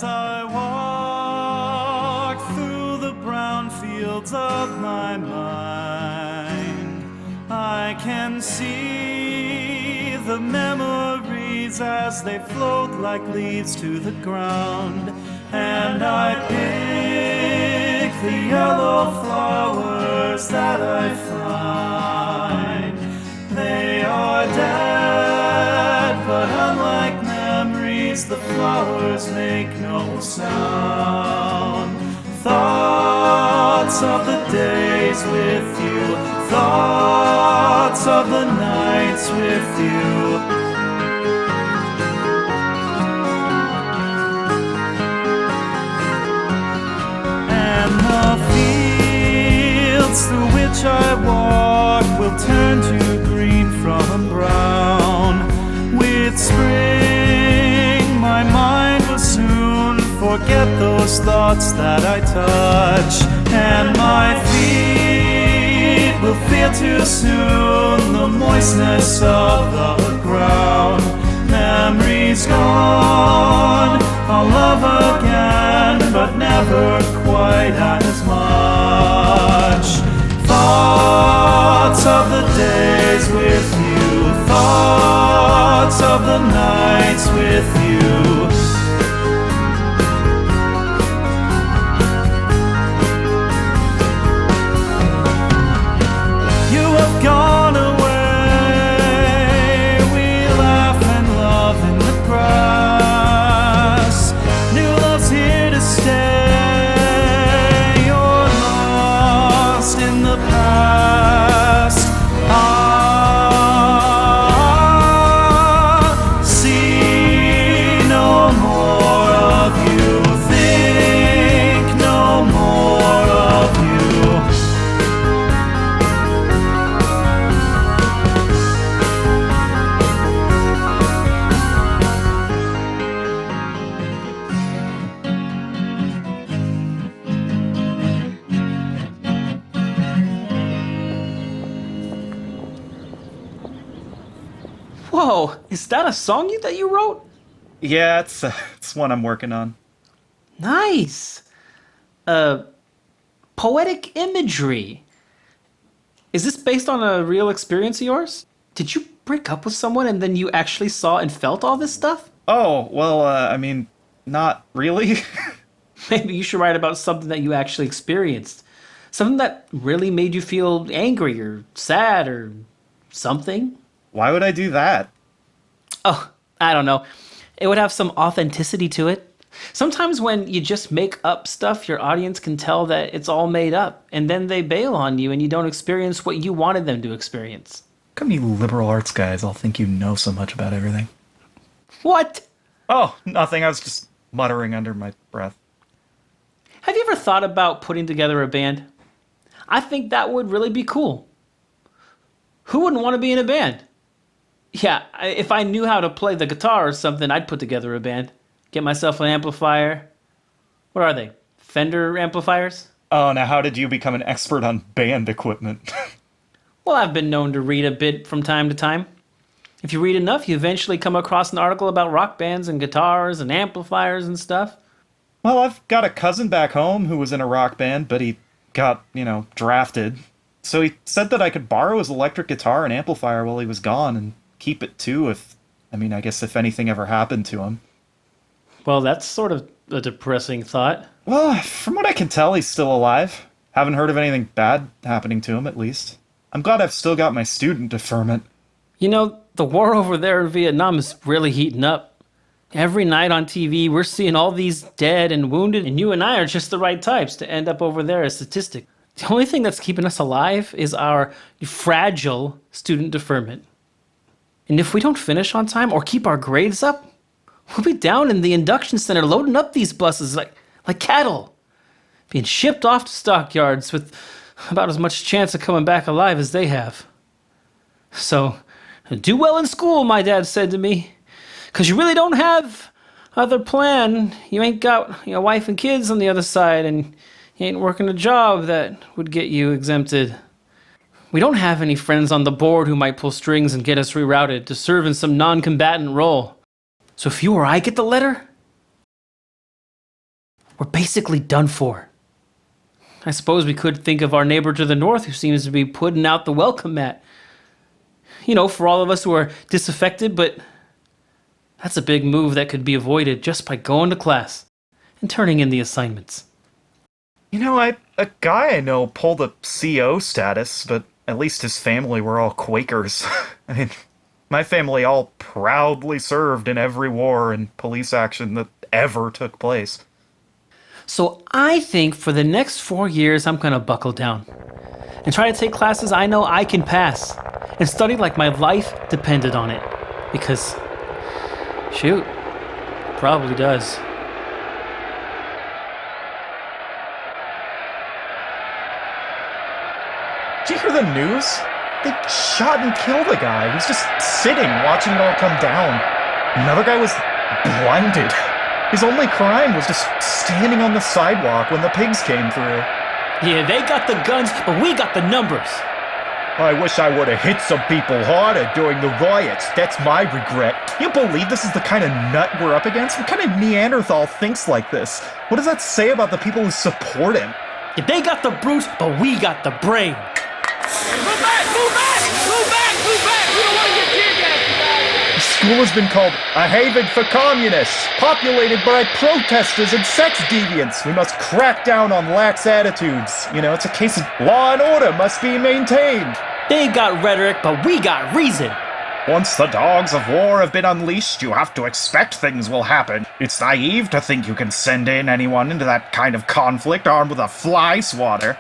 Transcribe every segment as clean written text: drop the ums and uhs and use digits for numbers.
As I walk through the brown fields of my mind, I can see the memories as they float like leaves to the ground. And I pick the yellow flowers that I find. They are dead, but unlike memories, the flowers make no sound. Thoughts of the days with you, thoughts of the nights with you. And the fields through which I walk will turn to green from brown. With spring, my mind will soon forget those thoughts that I touch, and my feet will feel too soon the moistness of the ground. Memories gone, I'll love again, but never quite as much. Thoughts of the days with you, thoughts of the nights with you. You have gone away, we laugh and love in the grass. New love's here to stay, you're lost in the past. See no more of you, think no more of you. Whoa, is that a song that you wrote? Yeah, it's one I'm working on. Nice. Poetic imagery. Is this based on a real experience of yours? Did you break up with someone and then you actually saw and felt all this stuff? Oh, well, I mean, not really. Maybe you should write about something that you actually experienced. Something that really made you feel angry or sad or something. Why would I do that? Oh, I don't know. It would have some authenticity to it. Sometimes when you just make up stuff, your audience can tell that it's all made up, and then they bail on you and you don't experience what you wanted them to experience. How come you liberal arts guys all think you know so much about everything? What? Oh, nothing. I was just muttering under my breath. Have you ever thought about putting together a band? I think that would really be cool. Who wouldn't want to be in a band? Yeah, if I knew how to play the guitar or something, I'd put together a band. Get myself an amplifier. What are they? Fender amplifiers? Oh, now how did you become an expert on band equipment? Well, I've been known to read a bit from time to time. If you read enough, you eventually come across an article about rock bands and guitars and amplifiers and stuff. Well, I've got a cousin back home who was in a rock band, but he got, drafted. So he said that I could borrow his electric guitar and amplifier while he was gone and keep it too if anything ever happened to him. Well, that's sort of a depressing thought. Well, from what I can tell, he's still alive. Haven't heard of anything bad happening to him, at least. I'm glad I've still got my student deferment. You know, the war over there in Vietnam is really heating up. Every night on TV, we're seeing all these dead and wounded, and you and I are just the right types to end up over there as statistics. The only thing that's keeping us alive is our fragile student deferment. And if we don't finish on time or keep our grades up, we'll be down in the induction center loading up these buses like cattle, being shipped off to stockyards with about as much chance of coming back alive as they have. So, do well in school, my dad said to me, because you really don't have other plan. You ain't got a wife and kids on the other side, and you ain't working a job that would get you exempted. We don't have any friends on the board who might pull strings and get us rerouted to serve in some non-combatant role. So if you or I get the letter, we're basically done for. I suppose we could think of our neighbor to the north who seems to be putting out the welcome mat. For all of us who are disaffected, but that's a big move that could be avoided just by going to class and turning in the assignments. A guy I know pulled a CO status, but at least his family were all Quakers. I mean, my family all proudly served in every war and police action that ever took place. So I think for the next 4 years, I'm gonna buckle down and try to take classes I know I can pass and study like my life depended on it. Because, shoot, it probably does. Did you hear the news? They shot and killed a guy who was just sitting, watching it all come down. Another guy was blinded. His only crime was just standing on the sidewalk when the pigs came through. Yeah, they got the guns, but we got the numbers. I wish I would have hit some people harder during the riots. That's my regret. Can you believe this is the kind of nut we're up against? What kind of Neanderthal thinks like this? What does that say about the people who support him? Yeah, they got the brute, but we got the brain. Move back! Move back! Move back! Move back! We don't want to get tear gassed, you guys! The school has been called a haven for communists, populated by protesters and sex deviants. We must crack down on lax attitudes. It's a case of law and order must be maintained. They got rhetoric, but we got reason. Once the dogs of war have been unleashed, you have to expect things will happen. It's naive to think you can send in anyone into that kind of conflict armed with a fly swatter.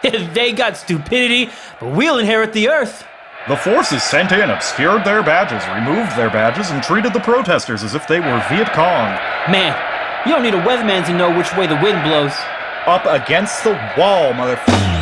They got stupidity, but we'll inherit the earth. The forces sent in obscured their badges, removed their badges, and treated the protesters as if they were Viet Cong. Man, you don't need a weatherman to know which way the wind blows. Up against the wall, motherfucker.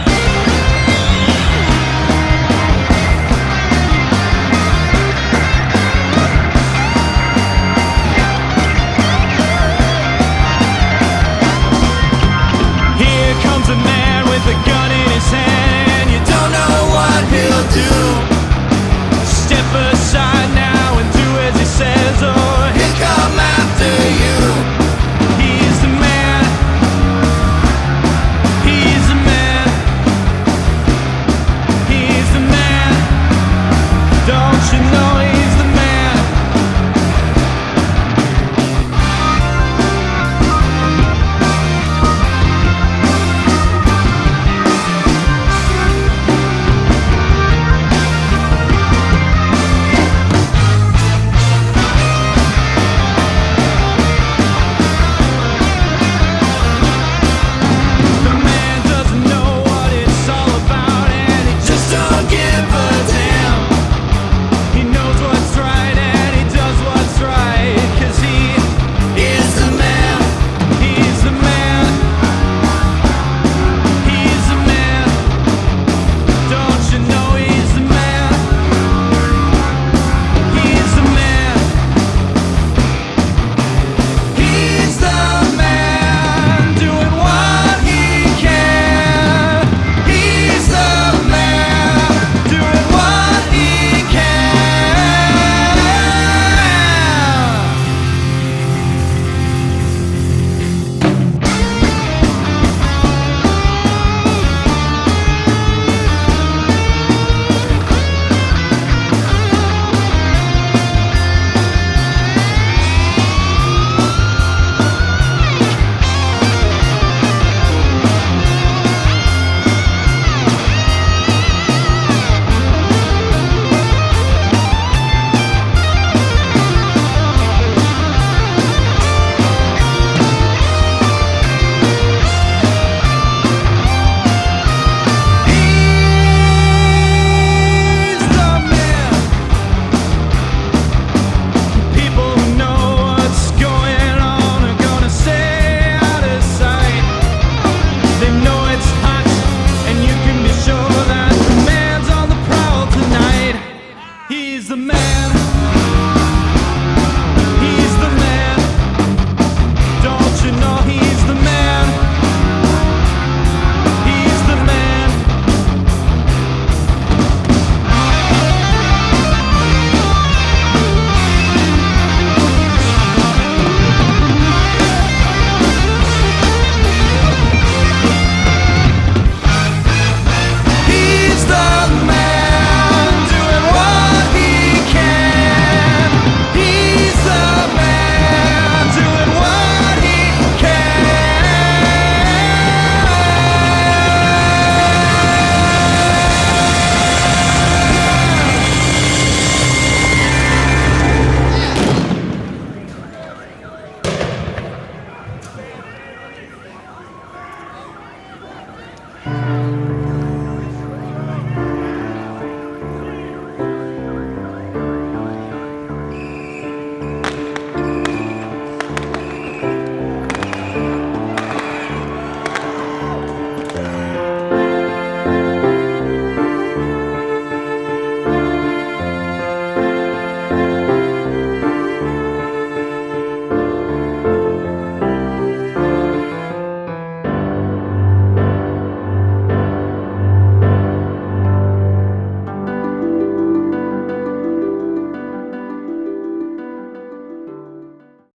He's the man.